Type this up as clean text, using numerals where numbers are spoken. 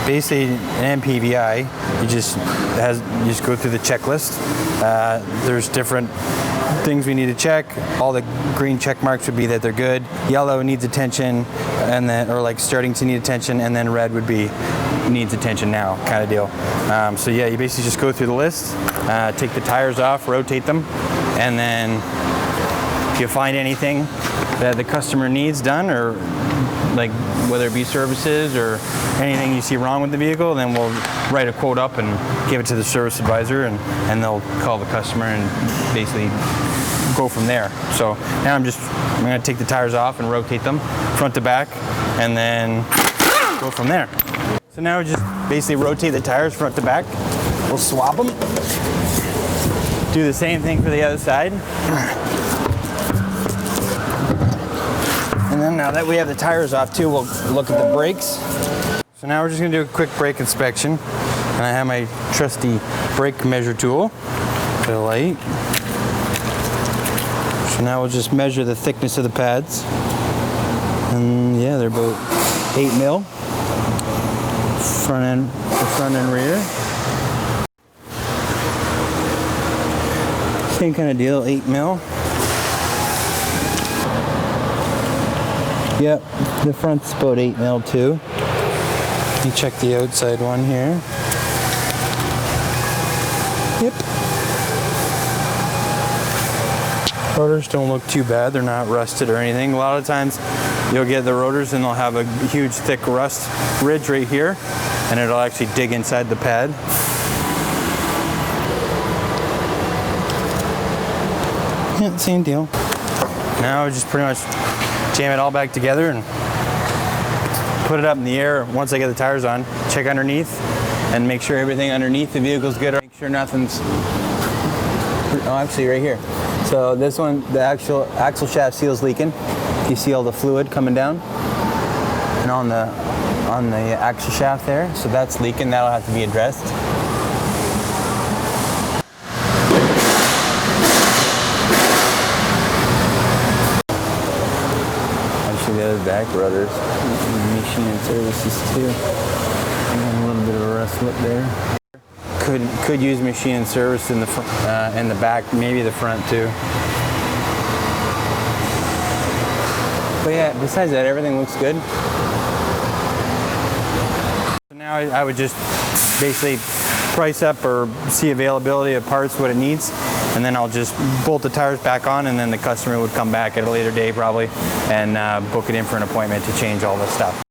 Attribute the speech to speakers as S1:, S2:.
S1: basically an MPVI, you just go through the checklist. There's different things we need to check. All the green check marks would be that they're good. Yellow needs attention, and then, or like starting to need attention, and then red would be needs attention now kind of deal. So yeah, you basically just go through the list, take the tires off, rotate them, and then if you find anything that the customer needs done, or like whether it be services or anything you see wrong with the vehicle, then we'll write a quote up and give it to the service advisor, and they'll call the customer and basically go from there. So now I'm going to take the tires off and rotate them front to back, and then go from there. So now we just basically rotate the tires front to back. We'll swap them. Do the same thing for the other side. And then now that we have the tires off too, we'll look at the brakes. So now we're just gonna do a quick brake inspection. And I have my trusty brake measure tool, the light. So now we'll just measure the thickness of the pads. And yeah, they're about 8 mil. Front and rear. Same kind of deal, 8 mil. Yep, the front's about 8 mil too. You check the outside one here. Yep. Rotors don't look too bad. They're not rusted or anything. A lot of times you'll get the rotors and they'll have a huge thick rust ridge right here, and it'll actually dig inside the pad. Yeah, same deal. Now we just pretty much jam it all back together and put it up in the air. Once I get the tires on, check underneath and make sure everything underneath the vehicle's good. Make sure nothing's, oh, actually right here. So this one, the actual axle shaft seal's leaking. You see all the fluid coming down and on the axle shaft there. So that's leaking, that'll have to be addressed. The other back rotors, machine and services too. And a little bit of a rust lip there. Could use machine and service in the in the back, maybe the front too. But yeah, besides that, everything looks good. So now I would just basically price up or see availability of parts, what it needs, and then I'll just bolt the tires back on, and then the customer would come back at a later day probably and book it in for an appointment to change all this stuff.